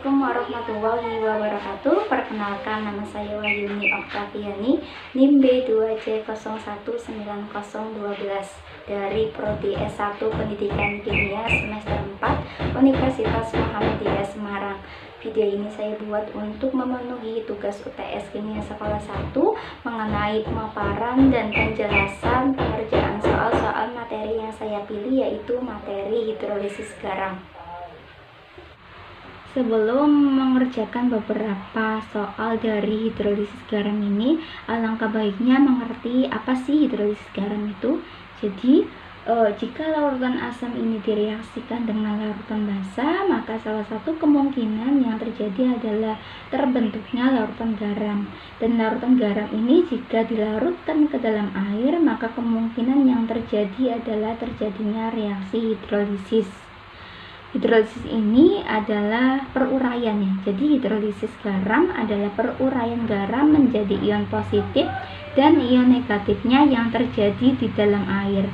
Assalamualaikum warahmatullahi wabarakatuh. Perkenalkan, nama saya Wahyuni Oktaviani, NIM B2C0190012 dari Prodi S1 Pendidikan Kimia semester 4 Universitas Muhammadiyah Semarang. Video ini saya buat untuk memenuhi tugas UTS Kimia Sekolah 1 mengenai pemaparan dan penjelasan pengerjaan soal-soal materi yang saya pilih, yaitu materi hidrolisis garam. Sebelum mengerjakan beberapa soal dari hidrolisis garam ini, alangkah baiknya mengerti apa sih hidrolisis garam itu. Jadi, jika larutan asam ini direaksikan dengan larutan basa, maka salah satu kemungkinan yang terjadi adalah terbentuknya larutan garam. Dan larutan garam ini jika dilarutkan ke dalam air, maka kemungkinan yang terjadi adalah terjadinya reaksi hidrolisis. Hidrolisis ini adalah peruraian ya. Jadi hidrolisis garam adalah peruraian garam menjadi ion positif dan ion negatifnya yang terjadi di dalam air.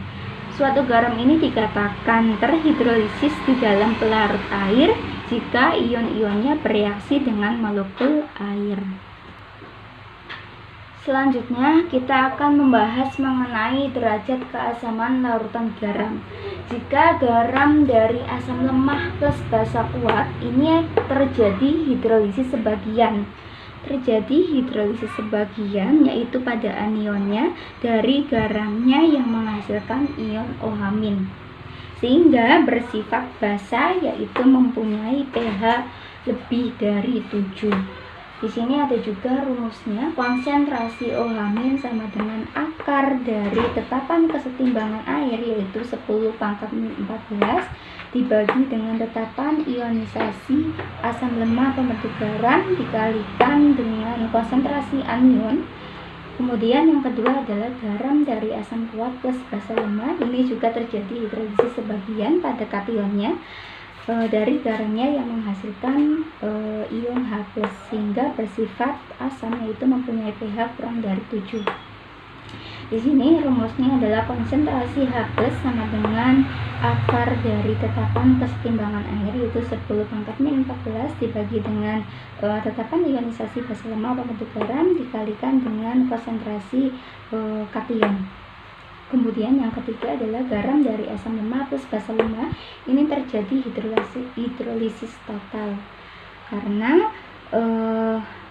Suatu garam ini dikatakan terhidrolisis di dalam pelarut air jika ion-ionnya bereaksi dengan molekul air. Selanjutnya kita akan membahas mengenai derajat keasaman larutan garam. Jika garam dari asam lemah plus basa kuat, ini terjadi hidrolisis sebagian. Yaitu pada anionnya dari garamnya yang menghasilkan ion OH-, sehingga bersifat basa, yaitu mempunyai pH lebih dari 7. Di sini ada juga rumusnya. Konsentrasi OH- sama dengan akar dari tetapan kesetimbangan air, yaitu 10⁻⁴ dibagi dengan tetapan ionisasi asam lemah pembentuk garam dikalikan dengan konsentrasi anion. Kemudian yang kedua adalah garam dari asam kuat plus basa lemah. Ini juga terjadi hidrolisis sebagian pada kationnya dari garamnya yang menghasilkan ion H+, sehingga bersifat asam, yaitu mempunyai pH kurang dari 7. Di sini rumusnya adalah konsentrasi H+ sama dengan akar dari tetapan kesetimbangan air, yaitu 10⁻⁴ dibagi dengan tetapan ionisasi basa lemah pembentuk garam dikalikan dengan konsentrasi kation. Kemudian yang ketiga adalah garam dari asam lemah plus basa lemah. Ini terjadi hidrolisis total karena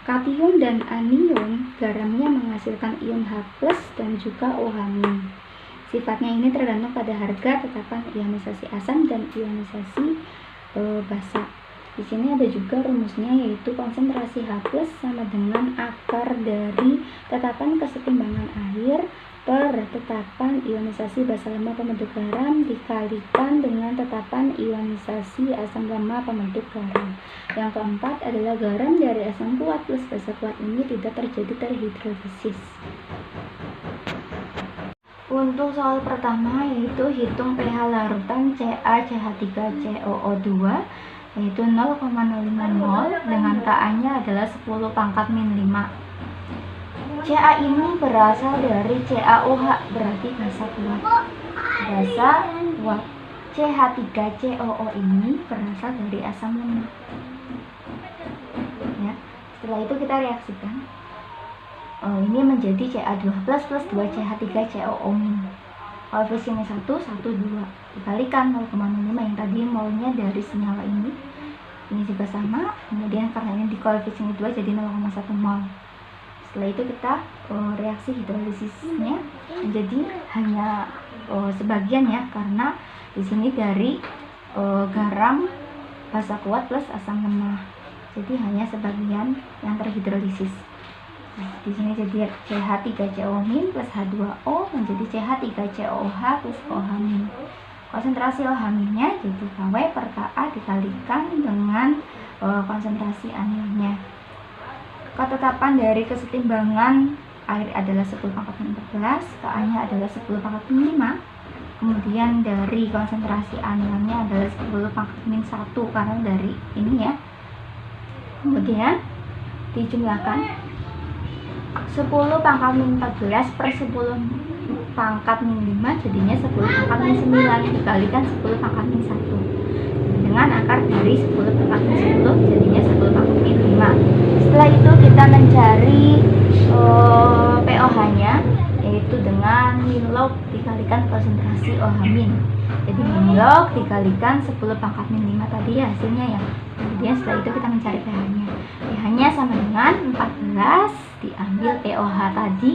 kation dan anion garamnya menghasilkan ion H+ dan juga OH-. Sifatnya ini tergantung pada harga tetapan ionisasi asam dan ionisasi basa. Di sini ada juga rumusnya, yaitu konsentrasi H+ sama dengan akar dari tetapan kesetimbangan air per tetapan ionisasi basa lemah pembentuk garam dikalikan dengan tetapan ionisasi asam lemah pembentuk garam. Yang keempat adalah garam dari asam kuat plus basa kuat ini tidak terjadi terhidrolisis. Untuk soal pertama, yaitu hitung pH larutan CaCH3COO2, yaitu 0,05 mol dengan Ka-nya adalah 10⁻⁵. Ca ini berasal dari CaOH, berarti basa kuat. CH3COO ini berasal dari asam lemah. Ya, setelah itu kita reaksikan. Ini menjadi Ca2+ plus 2CH3COO-. Koefisiennya 1, 2. Dikalikan 0,05 yang tadi molnya dari senyawa ini. Ini juga sama. Kemudian karena ini di koefisien 2 jadi 0,1 mol. Setelah itu kita reaksi hidrolisisnya menjadi hanya sebagian ya, karena di sini dari garam basa kuat plus asam lemah, jadi hanya sebagian yang terhidrolisis. Di sini jadi CH3COO- plus H2O menjadi CH3COOH plus OH-. Konsentrasi OH-nya jadi Kw per Ka dikalikan dengan konsentrasi anionnya. Ketetapan dari kesetimbangan air adalah 10⁻⁴, Ka-nya adalah 10⁻⁵. Kemudian dari konsentrasi anionnya adalah 10⁻⁻1 karena dari ini ya. Kemudian dijumlahkan 10⁻⁴ per 10⁻⁵ jadinya 10⁻⁹ dikalikan 10⁻⁴. dengan akar dari 10 pangkat min 10, jadinya 10 pangkat min 5. Setelah itu kita mencari pOH nya, yaitu dengan min log dikalikan konsentrasi OH min. Jadi min log dikalikan 10 pangkat min 5 tadi ya hasilnya ya. Kemudian setelah itu kita mencari pH nya. pH nya sama dengan 14 diambil pOH tadi,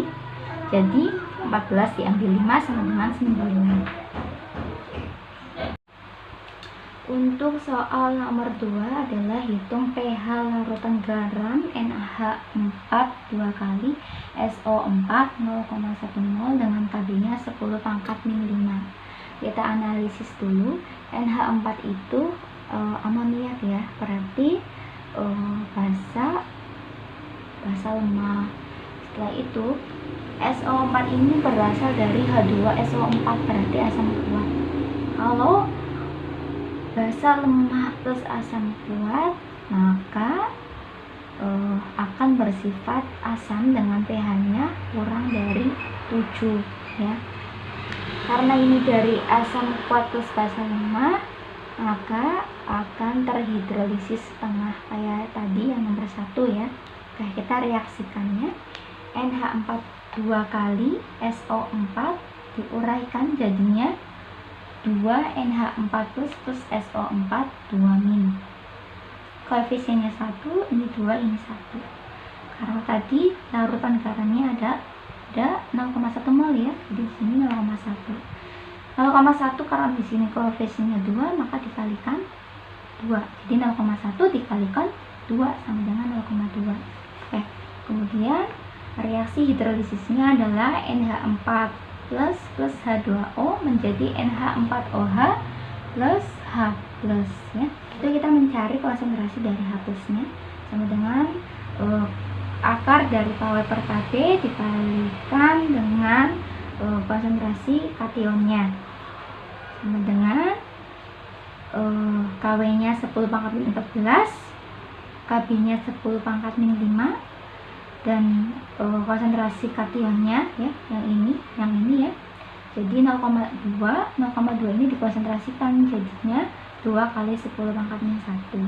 jadi 14 diambil 5 sama dengan 9. Untuk soal nomor 2 adalah hitung pH larutan garam NaH4 2 kali, SO4 0,10 dengan KB-nya 10 pangkat min 5. Kita analisis dulu. NH4 itu amoniak ya, berarti basa lemah. Setelah itu SO4 ini berasal dari H2SO4, berarti asam kuat. Kalau basa lemah plus asam kuat, maka akan bersifat asam dengan pH-nya kurang dari 7 ya. Karena ini dari asam kuat plus basa lemah, maka akan terhidrolisis setengah kayak tadi yang nomor 1 ya. Oke, kita reaksikannya. NH4 2 kali SO4 diuraikan jadinya 2 NH4 plus SO4 2 min. Koefisiennya 1, ini 2, ini 1. Karena tadi larutan garamnya ada 0,1 mol ya. Di sini 0,1. 0,1 karena di sini koefisiennya 2, maka dikalikan 2. Jadi 0,1 dikalikan 2 sama dengan 0,2. Oke. Kemudian reaksi hidrolisisnya adalah NH4 plus H2O menjadi NH4OH plus H plus ya. Itu kita mencari konsentrasi dari H plusnya sama dengan akar dari pawai per KB dikalikan dengan konsentrasi kationnya sama dengan KW-nya 10 pangkat min 14, KB-nya 10 pangkat min 5, dan konsentrasi kationnya ya, yang ini ya. Jadi 0,2 ini dikonsentrasikan, jadinya 2 kali 10 pangkat min 1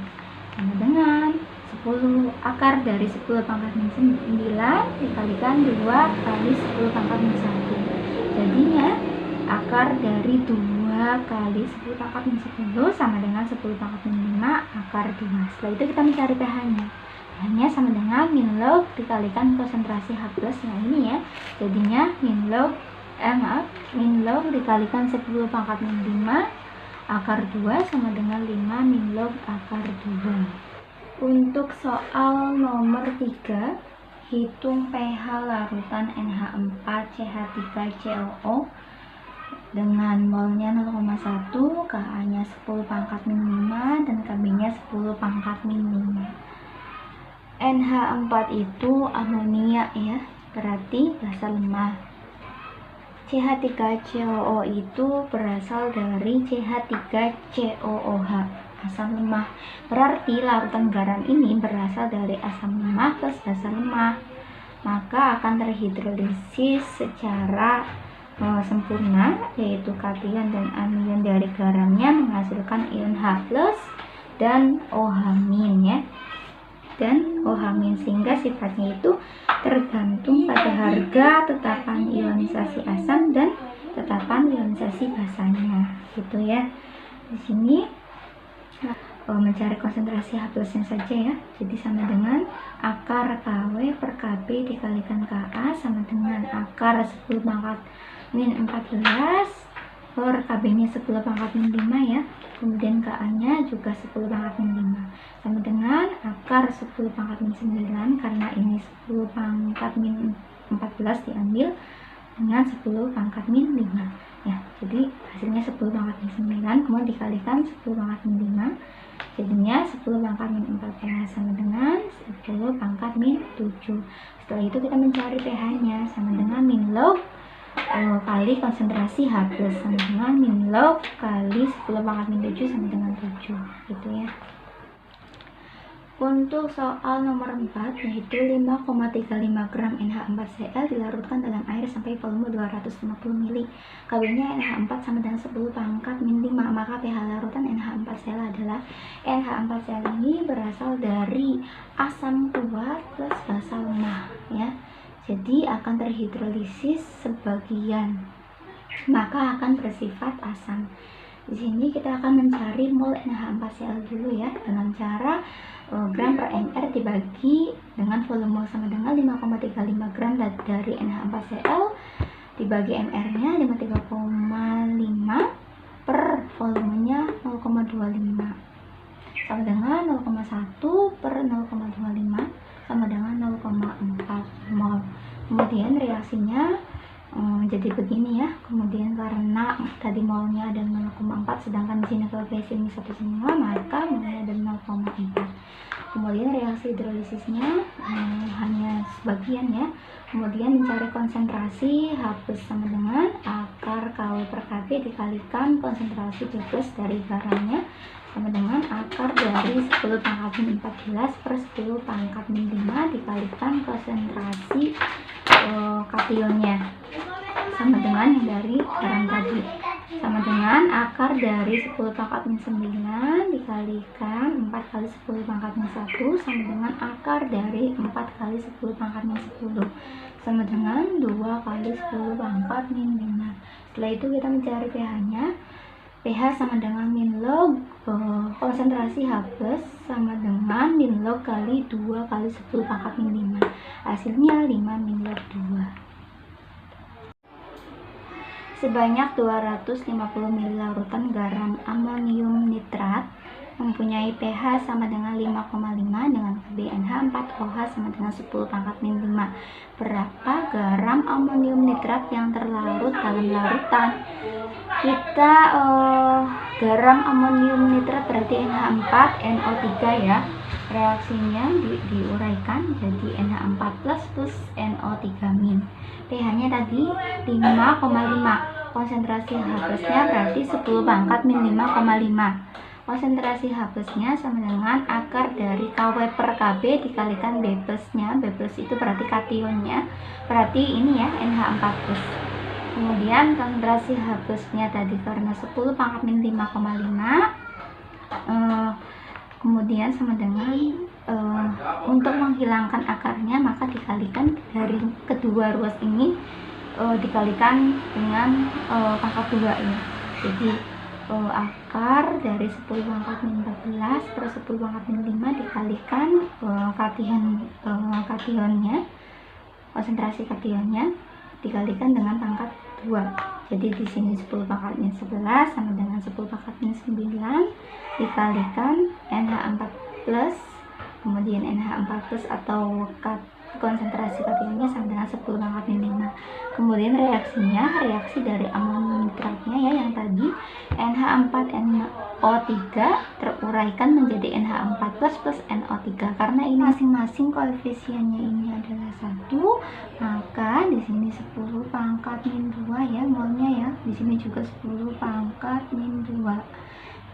sama dengan 10 akar dari 10 pangkat min 9 dikalikan 2 kali 10 pangkat min 1, jadinya akar dari 2 kali 10 pangkat min 10 sama dengan 10 pangkat min 5 akar 2. Setelah itu kita mencari pH-nya. Hanya sama dengan min log dikalikan konsentrasi H plus yang ini ya. Jadinya min log dikalikan 10 pangkat min 5 akar 2 sama dengan 5 min log akar 2. Untuk soal nomor 3, hitung pH larutan NH4 CH3COO dengan molnya 0,1, Ka-nya 10 pangkat min 5 dan Kb-nya 10 pangkat min 5. NH4 itu amoniak ya, berarti basa lemah. CH3COO itu berasal dari CH3COOH, asam lemah. Berarti larutan garam ini berasal dari asam lemah plus basa lemah, maka akan terhidrolisis secara sempurna, yaitu kation dan anion dari garamnya menghasilkan ion H+ dan OH- ya, dan OH-, sehingga sifatnya itu tergantung pada harga tetapan ionisasi asam dan tetapan ionisasi basanya gitu ya. Di sini mencari konsentrasi H plusnya saja ya. Jadi sama dengan akar KW per KB dikalikan KA sama dengan akar 10 pangkat min 14 per KB-nya 10 pangkat min 5 ya. Kemudian KA-nya juga 10 pangkat min 5 sama dengan akar 10 pangkat min 9, karena ini 10 pangkat min 14 diambil dengan 10 pangkat min 5 ya. Jadi hasilnya 10 pangkat min 9 kemudian dikalikan 10 pangkat min 5, jadinya 10 pangkat min 14 sama dengan 10 pangkat min 7. Setelah itu kita mencari pH-nya sama dengan min log kali konsentrasi H plus sama dengan min log kali 10 pangkat min 7 sama dengan 7 gitu ya. Untuk soal nomor 4, yaitu 5,35 gram NH4Cl dilarutkan dalam air sampai volume 250 ml. Kawinnya NH4 sama dengan 10 pangkat min 5, maka pH larutan NH4Cl adalah NH4Cl ini berasal dari asam kuat plus basa lemah ya. Jadi akan terhidrolisis sebagian, maka akan bersifat asam. Di sini kita akan mencari mol NH4Cl dulu ya, dengan cara gram per ml dibagi dengan volume sama dengan 5,35 gram dari NH4Cl dibagi mR-nya 53,5 per volumenya 0,25 sama dengan 0,1 per 0,25 sama dengan 0,4 mol. Kemudian reaksinya jadi begini ya. Kemudian karena tadi molnya ada 0,4 sedangkan di sini koefisien ini 1 semua, maka molnya ada 0,4. Kemudian reaksi hidrolisisnya hanya sebagian ya. Kemudian mencari konsentrasi H+ sama dengan akar KW per Kb dikalikan konsentrasi B+ dari garamnya sama dengan akar dari 10 pangkat min 14 per 10 pangkat min 5 dikalikan konsentrasi kationnya sama dengan yang dari garam tadi, sama dengan akar dari 10 pangkat min 9 dikalikan 4 kali 10 pangkat min 1 sama dengan akar dari 4 kali 10 pangkat min 10 sama dengan 2 kali 10 pangkat min 5. Setelah itu kita mencari pH-nya. pH sama dengan min log konsentrasi H+ sama dengan min log kali 2 kali 10 pangkat min 5. Hasilnya 5 min log 2. Sebanyak 250 ml larutan garam amonium nitrat mempunyai pH sama dengan 5,5 dengan KBNH4OH sama dengan 10 pangkat min 5. Berapa garam amonium nitrat yang terlarut dalam larutan? Kita garam amonium nitrat berarti NH4NO3 ya. Reaksinya diuraikan jadi NH4 plus NO3 min. pH-nya tadi 5,5. Konsentrasi H+-nya berarti 10 pangkat min 5,5. Konsentrasi H+-nya sama dengan akar dari KW per Kb dikalikan B+-nya. B+ itu berarti kationnya. Berarti ini ya NH4+. Kemudian konsentrasi H+-nya tadi karena 10 pangkat min 5,5. Kemudian sama dengan untuk menghilangkan akarnya maka dikalikan dari kedua ruas ini dikalikan dengan pangkat 2 ya. Jadi akar dari 10 pangkat min 14 per 10 pangkat min 5 dikalikan kationnya, konsentrasi kationnya dikalikan dengan pangkat 2. Jadi di sini 10 pangkat min 11 sama dengan 10 pangkat min 9 dikalikan NH4+, kemudian NH4+ atau konsentrasi kationnya sama dengan 10 pangkat min 5. Kemudian reaksinya, reaksi dari amonium nitratnya ya yang tadi NH4NO3 teruraikan menjadi NH4+ plus NO3. Karena ini masing-masing koefisiennya ini adalah 1, maka di sini 10 pangkat min 2 ya molnya ya. Di sini juga 10 pangkat min 2.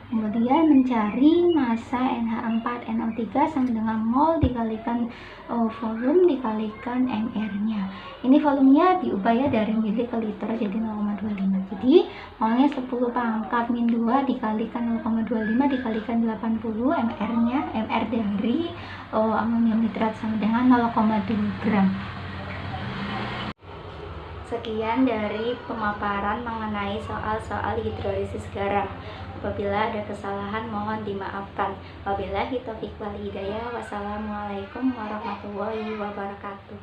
Kemudian mencari massa NH4NO3 sama dengan mol dikalikan volume dikalikan mR-nya. Ini volumenya diubah ya dari mili ke liter jadi 0,25. Jadi molnya 10 pangkat min 2 dikalikan 0,25 dikalikan 80 mR-nya. mR dari amonium nitrat sama dengan 0,2 gram. Sekian dari pemaparan mengenai soal-soal hidrolisis garam. Apabila ada kesalahan mohon dimaafkan. Wabillahi taufiq wal hidayah. Wassalamualaikum warahmatullahi wabarakatuh.